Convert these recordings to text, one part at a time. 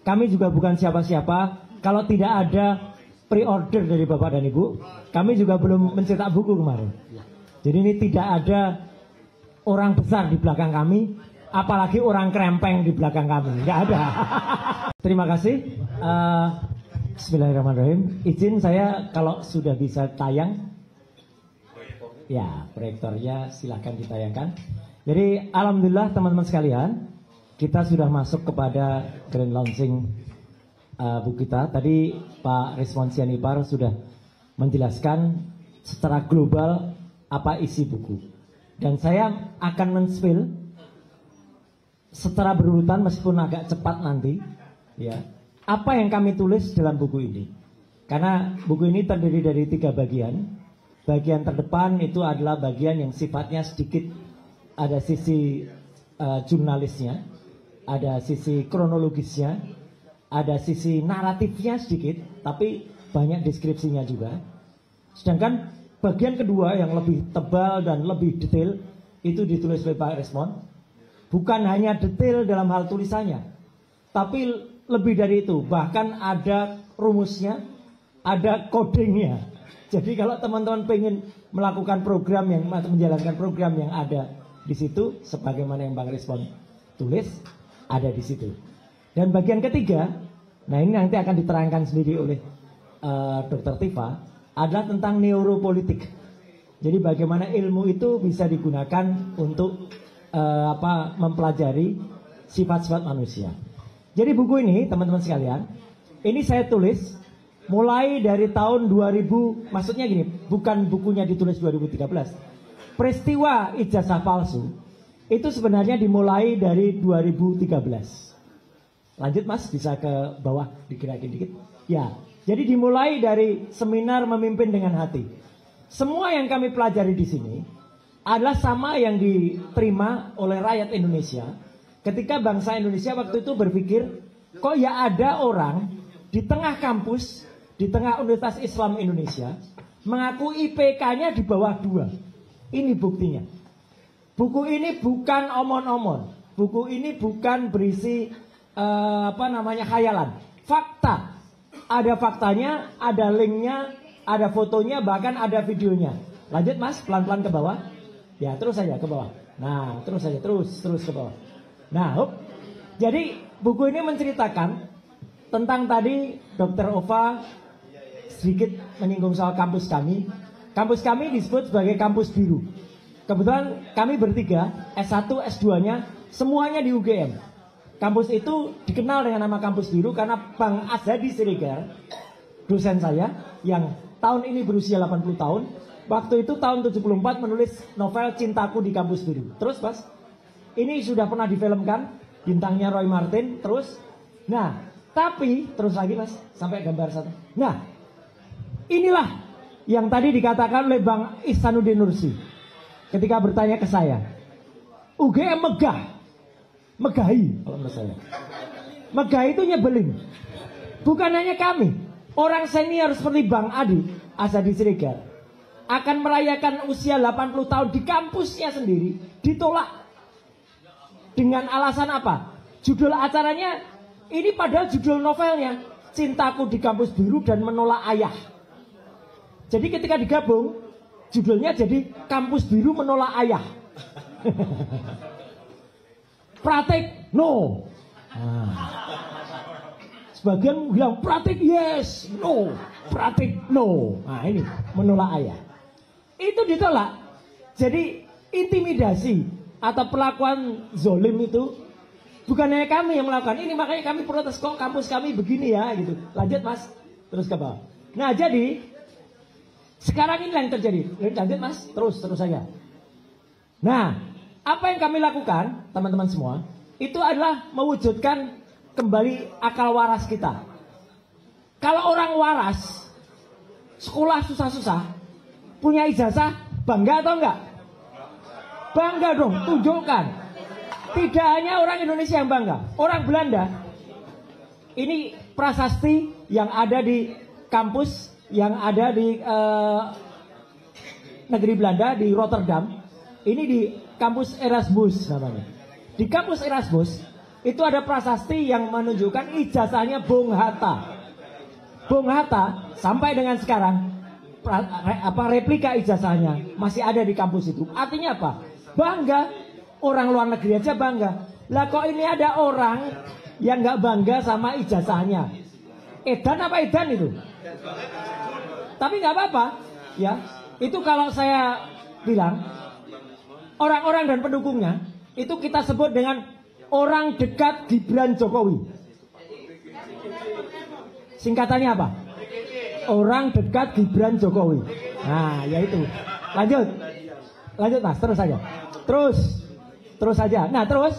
kami juga bukan siapa-siapa. Kalau tidak ada pre-order dari Bapak dan Ibu, kami juga belum mencetak buku kemarin. Jadi ini tidak ada orang besar di belakang kami, apalagi orang krempeng di belakang kami. Nggak ada. Terima kasih. Bismillahirrahmanirrahim. Izin saya kalau sudah bisa tayang. Ya, proyektornya silahkan ditayangkan. Jadi alhamdulillah teman-teman sekalian, kita sudah masuk kepada grand launching buku kita. Tadi Pak Rizwan Sianipar sudah menjelaskan secara global apa isi buku. Dan saya akan men-spill secara berurutan meskipun agak cepat nanti, ya, apa yang kami tulis dalam buku ini. Karena buku ini terdiri dari 3 bagian. Bagian terdepan itu adalah bagian yang sifatnya sedikit ada sisi jurnalisnya, ada sisi kronologisnya, ada sisi naratifnya sedikit, tapi banyak deskripsinya juga. Sedangkan bagian kedua yang lebih tebal dan lebih detail itu ditulis oleh Pak Resmond. Bukan hanya detail dalam hal tulisannya, tapi lebih dari itu, bahkan ada rumusnya, ada codingnya. Jadi kalau teman-teman pengen melakukan program yang menjalankan program yang ada di situ, sebagaimana yang Bang Resmond tulis, ada di situ. Dan bagian ketiga, nah ini nanti akan diterangkan sendiri oleh Dr. Tifa, adalah tentang neuropolitik. Jadi bagaimana ilmu itu bisa digunakan untuk mempelajari sifat-sifat manusia. Jadi buku ini teman-teman sekalian, ini saya tulis mulai dari tahun 2000, maksudnya gini, bukan bukunya ditulis 2013. Peristiwa ijazah palsu itu sebenarnya dimulai dari 2013. Lanjut Mas, bisa ke bawah digerakin dikit. Ya, jadi dimulai dari seminar memimpin dengan hati. Semua yang kami pelajari di sini adalah sama yang diterima oleh rakyat Indonesia ketika bangsa Indonesia waktu itu berpikir, kok ya ada orang di tengah kampus, di tengah Universitas Islam Indonesia mengaku IPK-nya di bawah 2. Ini buktinya. Buku ini bukan omon-omon. Buku ini bukan berisi khayalan. Fakta. Ada faktanya, ada linknya, ada fotonya, bahkan ada videonya. Lanjut Mas, pelan-pelan ke bawah. Ya, terus saja ke bawah. Nah, terus saja, terus ke bawah. Nah, jadi buku ini menceritakan tentang tadi Dr. Ova sedikit menyinggung soal kampus kami. Kampus kami disebut sebagai kampus biru. Kebetulan kami bertiga, S1, S2-nya semuanya di UGM. Kampus itu dikenal dengan nama kampus biru karena Bang Azhadi Siregar, dosen saya yang tahun ini berusia 80 tahun, waktu itu tahun 74 menulis novel Cintaku di Kampus Biru. Terus Mas, ini sudah pernah difilmkan, bintangnya Roy Martin. Terus, nah, tapi terus lagi Mas, sampai gambar 1. Nah, inilah yang tadi dikatakan oleh Bang Ihsanuddin Nursi ketika bertanya ke saya, UGM megah, megahi kalau menurut saya. Megah itu nyebelin. Bukan hanya kami, orang senior seperti Bang Azhadi Siregar akan merayakan usia 80 tahun di kampusnya sendiri, ditolak. Dengan alasan apa? Judul acaranya ini padahal judul novelnya Cintaku di Kampus Biru dan Menolak Ayah. Jadi ketika digabung judulnya jadi Kampus Biru Menolak Ayah. Praktek no. Nah. Sebagian bilang praktek yes, no, praktek no. Nah ini menolak ayah. Itu ditolak. Jadi intimidasi atau perlakuan zolim itu bukan hanya kami yang melakukan. Ini makanya kami protes, kok kampus kami begini ya gitu. Lanjut Mas, terus ke bawah. Nah jadi sekarang ini yang terjadi. Lanjut Mas, terus saja. Nah, apa yang kami lakukan teman-teman semua itu adalah mewujudkan kembali akal waras kita. Kalau orang waras, sekolah susah-susah, punya ijazah, bangga atau enggak? Bangga dong, tunjukkan. Tidak hanya orang Indonesia yang bangga, orang Belanda. Ini prasasti yang ada di kampus, yang ada di negeri Belanda, di Rotterdam. Ini di kampus Erasmus namanya. Di kampus Erasmus itu ada prasasti yang menunjukkan ijazahnya Bung Hatta. Bung Hatta sampai dengan sekarang replika ijazahnya masih ada di kampus itu. Artinya apa? Bangga. Orang luar negeri aja bangga. Lah kok ini ada orang yang nggak bangga sama ijazahnya? Edan apa edan itu? Tapi nggak apa-apa, ya. Itu kalau saya bilang orang-orang dan pendukungnya itu kita sebut dengan orang dekat Gibran Jokowi. Singkatannya apa? Orang dekat Gibran Jokowi. Nah, yaitu. Lanjut Mas, terus saja. Terus saja. Nah, terus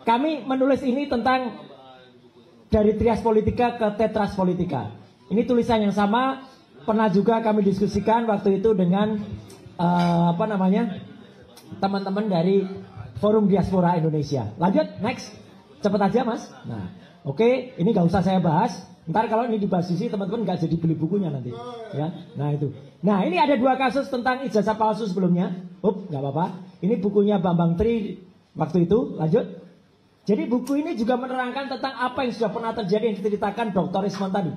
kami menulis ini tentang dari Trias Politika ke Tetras Politika. Ini tulisan yang sama, pernah juga kami diskusikan waktu itu dengan teman-teman dari Forum Diaspora Indonesia. Lanjut, next. Cepat aja Mas. Nah, oke, ini gak usah saya bahas. Ntar kalau ini dibahas di sini teman-teman nggak jadi beli bukunya nanti, ya. Nah itu. Nah ini ada 2 kasus tentang ijazah palsu sebelumnya. Nggak apa-apa. Ini bukunya Bambang Tri waktu itu. Lanjut. Jadi buku ini juga menerangkan tentang apa yang sudah pernah terjadi yang diceritakan Dr. Ismon tadi.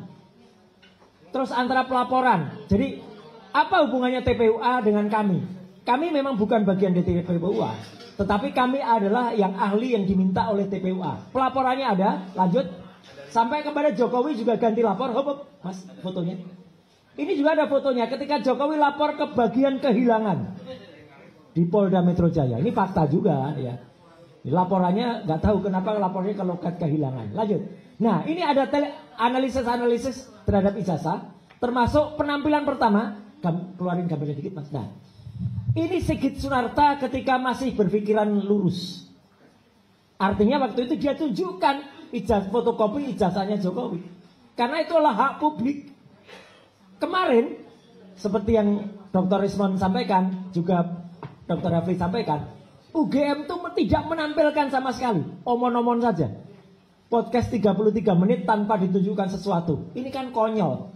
Terus antara pelaporan. Jadi apa hubungannya TPUA dengan kami? Kami memang bukan bagian dari TPUA, tetapi kami adalah yang ahli yang diminta oleh TPUA. Pelaporannya ada. Lanjut. Sampai kepada Jokowi juga ganti lapor. Hop, Mas, fotonya. Ini juga ada fotonya ketika Jokowi lapor ke bagian kehilangan di Polda Metro Jaya. Ini fakta juga, ya. Laporannya nggak tahu kenapa lapornya ke loket kehilangan. Lanjut. Nah, ini ada analisis terhadap ijazah, termasuk penampilan pertama. Keluarin gambarnya dikit, Mas. Nah, ini Sigit Sunarta ketika masih berpikiran lurus. Artinya waktu itu dia tunjukkan fotokopi ijazahnya Jokowi. Karena itulah hak publik. Kemarin seperti yang Dr. Rismon sampaikan, juga Dr. Rafli sampaikan, UGM itu tidak menampilkan sama sekali, omon-omon saja. Podcast 33 menit tanpa ditunjukkan sesuatu. Ini kan konyol.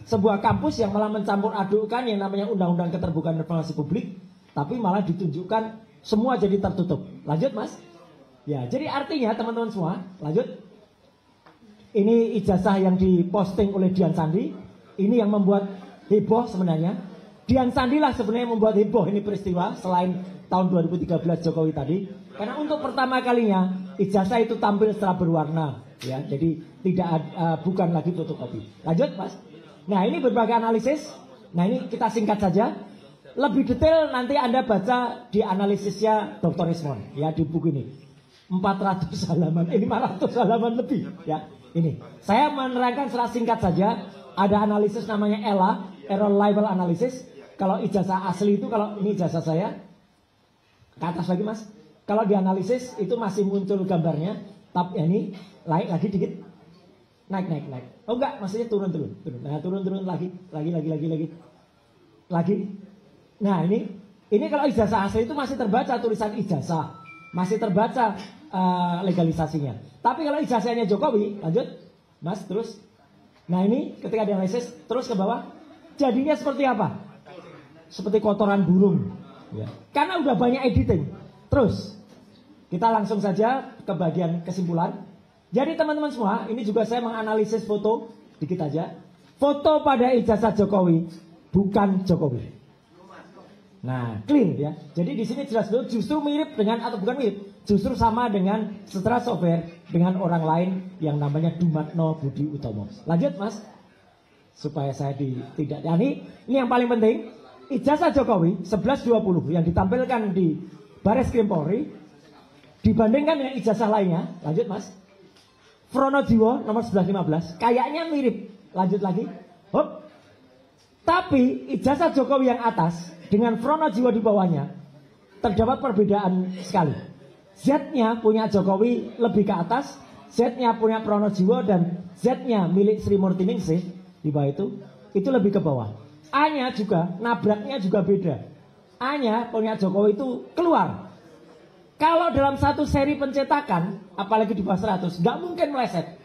Sebuah kampus yang malah mencampur adukkan yang namanya Undang-Undang Keterbukaan Informasi Publik, tapi malah ditunjukkan semua jadi tertutup. Lanjut Mas. Ya, jadi artinya teman-teman semua, lanjut. Ini ijazah yang diposting oleh Dian Sandi. Ini yang membuat heboh sebenarnya. Dian Sandi lah sebenarnya yang membuat heboh ini peristiwa selain tahun 2013 Jokowi tadi. Karena untuk pertama kalinya ijazah itu tampil secara berwarna, ya. Jadi bukan lagi fotokopi. Lanjut, Mas. Nah, ini berbagai analisis. Nah, ini kita singkat saja. Lebih detail nanti Anda baca di analisisnya Dr. Ismon, ya, di buku ini. 400 halaman, 500 halaman lebih, ya. Ini saya menerangkan secara singkat saja. Ada analisis namanya ELA, Error Label Analysis. Kalau ijazah asli itu, kalau ini ijazah saya, ke atas lagi Mas. Kalau dianalisis itu masih muncul gambarnya. Tapi ya ini naik lagi dikit, naik. Oh enggak, maksudnya turun. Nah turun lagi. Nah ini kalau ijazah asli itu masih terbaca tulisan ijazah, masih terbaca legalisasinya. Tapi kalau ijazahnya Jokowi, lanjut, Mas, terus. Nah ini ketika dianalisis terus ke bawah, jadinya seperti apa? Seperti kotoran burung, ya. Karena udah banyak editing. Terus kita langsung saja ke bagian kesimpulan. Jadi teman-teman semua, ini juga saya menganalisis foto dikit aja. Foto pada ijazah Jokowi bukan Jokowi. Nah, clean ya. Jadi di sini jelas justru mirip dengan, atau bukan mirip, justru sama dengan setelah software dengan orang lain yang namanya Dumatno Budi Utomo. Lanjut Mas, supaya saya tidak. Nah, ini yang paling penting, ijazah Jokowi 1120 yang ditampilkan di Bareskrim Polri dibandingkan dengan ijazah lainnya. Lanjut Mas. Fronojiwo nomor 1115 kayaknya mirip. Lanjut lagi. Hop. Tapi ijazah Jokowi yang atas dengan Fronojiwo di bawahnya terdapat perbedaan sekali. Z-nya punya Jokowi lebih ke atas, Z-nya punya Fronojiwo, dan Z-nya milik Sri Murtiningsih di bawah itu lebih ke bawah. A-nya juga, nabraknya juga beda. A-nya punya Jokowi itu keluar. Kalau dalam satu seri pencetakan, apalagi di bawah 100, nggak mungkin meleset.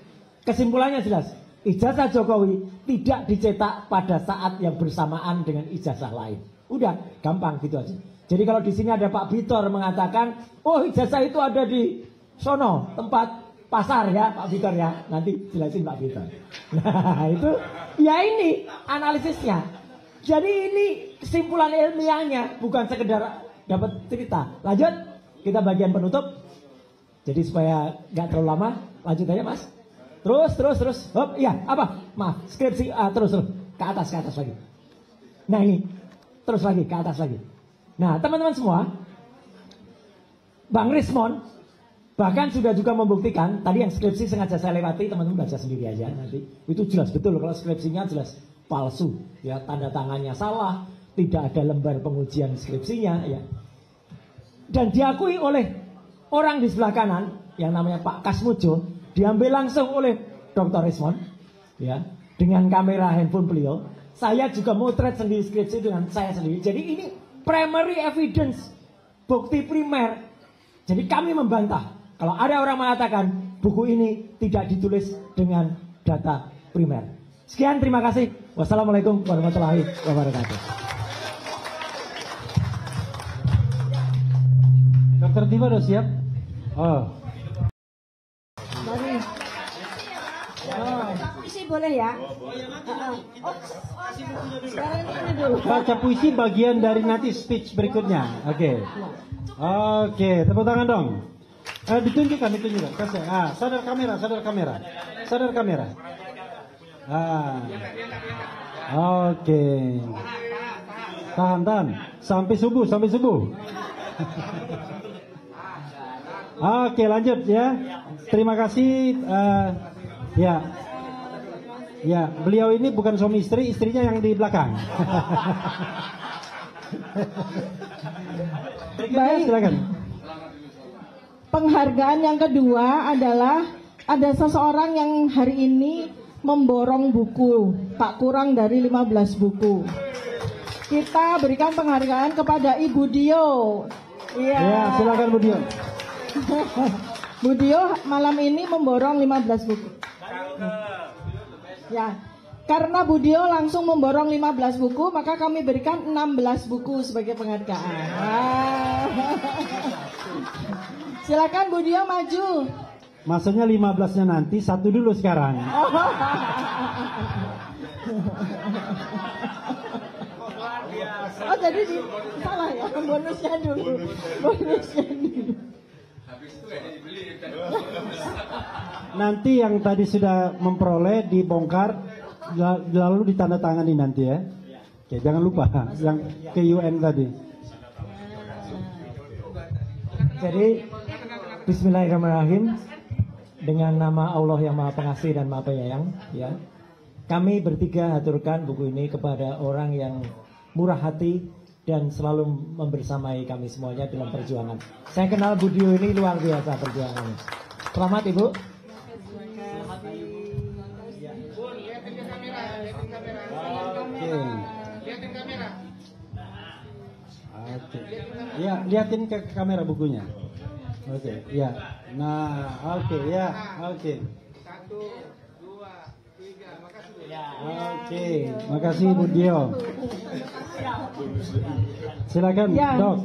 Kesimpulannya jelas, ijazah Jokowi tidak dicetak pada saat yang bersamaan dengan ijazah lain. Udah, gampang gitu aja. Jadi kalau di sini ada Pak Bitor mengatakan, oh ijazah itu ada di sono, tempat pasar ya Pak Victor ya. Nanti jelasin Pak Victor. Nah itu ya ini analisisnya. Jadi ini kesimpulan ilmiahnya, bukan sekedar dapat cerita. Lanjut, kita bagian penutup. Jadi supaya nggak terlalu lama, lanjut aja Mas. Terus. Hop, iya apa? Maaf, skripsi terus ke atas lagi. Nah ini, terus lagi ke atas lagi. Nah teman-teman semua, Bang Rismon bahkan sudah juga membuktikan. Tadi yang skripsi sengaja saya lewati, teman-teman baca sendiri aja nanti. Itu jelas betul kalau skripsinya jelas palsu, ya tanda tangannya salah, tidak ada lembar pengujian skripsinya, ya. Dan diakui oleh orang di sebelah kanan yang namanya Pak Kasmujo, diambil langsung oleh Dr. Rismon, ya, dengan kamera handphone beliau. Saya juga motret sendiri skripsi dengan saya sendiri. Jadi ini primary evidence, bukti primer. Jadi kami membantah kalau ada orang mengatakan buku ini tidak ditulis dengan data primer. Sekian, terima kasih. Wassalamualaikum warahmatullahi wabarakatuh. Dokter Tiva udah siap? Oh. Puisi boleh ya? Baca puisi bagian dari nanti speech berikutnya. Oke. Oke, tepuk tangan dong. Ditunjukkan. Kasih. Sadar kamera. Oke. Tahan. Sampai subuh. Oke, lanjut ya. Terima kasih. Ya, beliau ini bukan suami istri, istrinya yang di belakang. Baik. Silakan. Penghargaan yang kedua adalah ada seseorang yang hari ini memborong buku, tak kurang dari 15 buku. Kita berikan penghargaan kepada Ibu Dio. Iya. Ya, silakan Bu Dio. Bu Dio malam ini memborong 15 buku. Ya, karena Bu Dio langsung memborong 15 buku, maka kami berikan 16 buku sebagai penghargaan. Silakan Bu Dio maju. Maksudnya 15-nya nanti, satu dulu sekarang. Oh jadi salah ya, bonusnya dulu. Nanti yang tadi sudah memperoleh dibongkar, lalu ditandatangani nanti ya. Oke, jangan lupa yang ke UN tadi. Jadi Bismillahirrahmanirrahim. Dengan nama Allah yang Maha Pengasih dan Maha Penyayang, ya. Kami bertiga haturkan buku ini kepada orang yang murah hati dan selalu membersamai kami semuanya dalam perjuangan. Saya kenal Bu Dio ini luar biasa perjuangannya. Selamat Ibu. Oke. Ya, liatin ke kamera bukunya. Oke, ya. Nah, oke, ya, oke. 1, 2, 3, makasih. Oke, makasih Bu Dio. Silakan, Ya. Dok.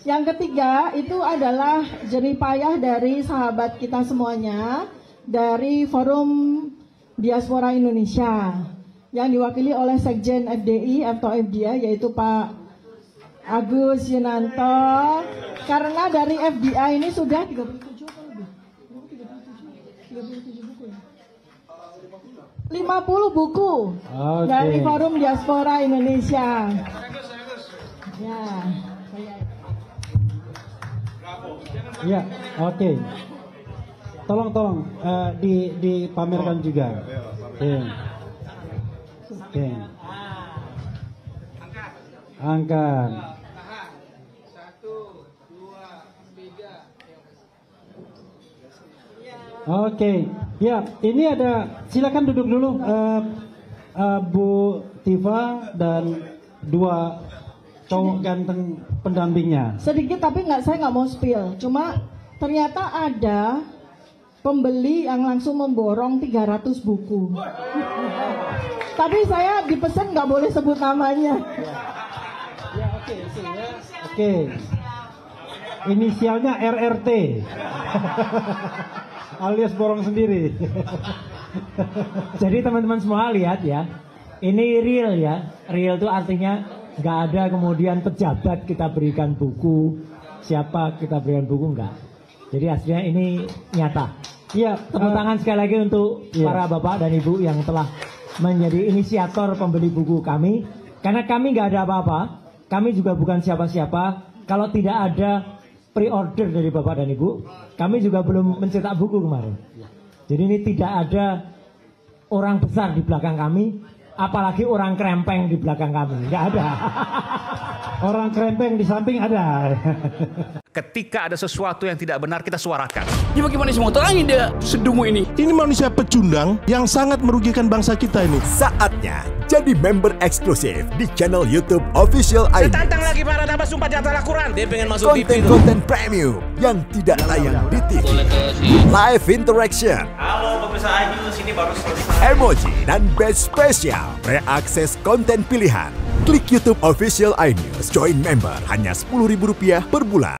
Yang ketiga itu adalah jerih payah dari sahabat kita semuanya dari Forum Diaspora Indonesia yang diwakili oleh Sekjen FDI atau FDI yaitu Pak Agus Yunanto. Karena dari FDI ini sudah 37 atau lebih? 37 buku ya? 50 buku dari Forum Diaspora Indonesia. Ya, Ya, oke. Tolong dipamerkan juga. Oke. Oke. Angkat. 1, 2, 3. Oke. Ya, ini ada. Silakan duduk dulu, Bu Tiva dan dua cowok ganteng pendampingnya. sedikit tapi saya nggak mau spill. Cuma ternyata ada pembeli yang langsung memborong 300 buku. Tapi saya dipesan nggak boleh sebut namanya. Ya, oke. Inisialnya RRT. alias borong sendiri. Jadi teman-teman semua lihat ya, ini real ya. Real itu artinya nggak ada kemudian pejabat kita berikan buku, siapa kita berikan buku, enggak. Jadi aslinya ini nyata. Iya, Tepuk tangan sekali lagi untuk para bapak dan ibu yang telah menjadi inisiator pembeli buku kami. Karena kami nggak ada apa-apa, kami juga bukan siapa-siapa. Kalau tidak ada pre-order dari bapak dan ibu, kami juga belum mencetak buku kemarin. Jadi ini tidak ada orang besar di belakang kami, apalagi orang krempeng di belakang kami. Nggak ada. Orang krempeng di samping ada. Ketika ada sesuatu yang tidak benar, kita suarakan. Ya bagaimana semua terangin dia sedungu ini? Ini manusia pecundang yang sangat merugikan bangsa kita ini. Saatnya jadi member eksklusif di channel YouTube Official ID. Tantang lagi para tambah sumpah di atas Al-Quran. Dia pengen masuk TV. Konten premium yang tidak tayang di TV. Live interaction. Halo pemirsa iNews, ini baru selesai. Emoji dan badge spesial. Reakses konten pilihan. Klik YouTube Official iNews. Join member hanya Rp10.000 per bulan.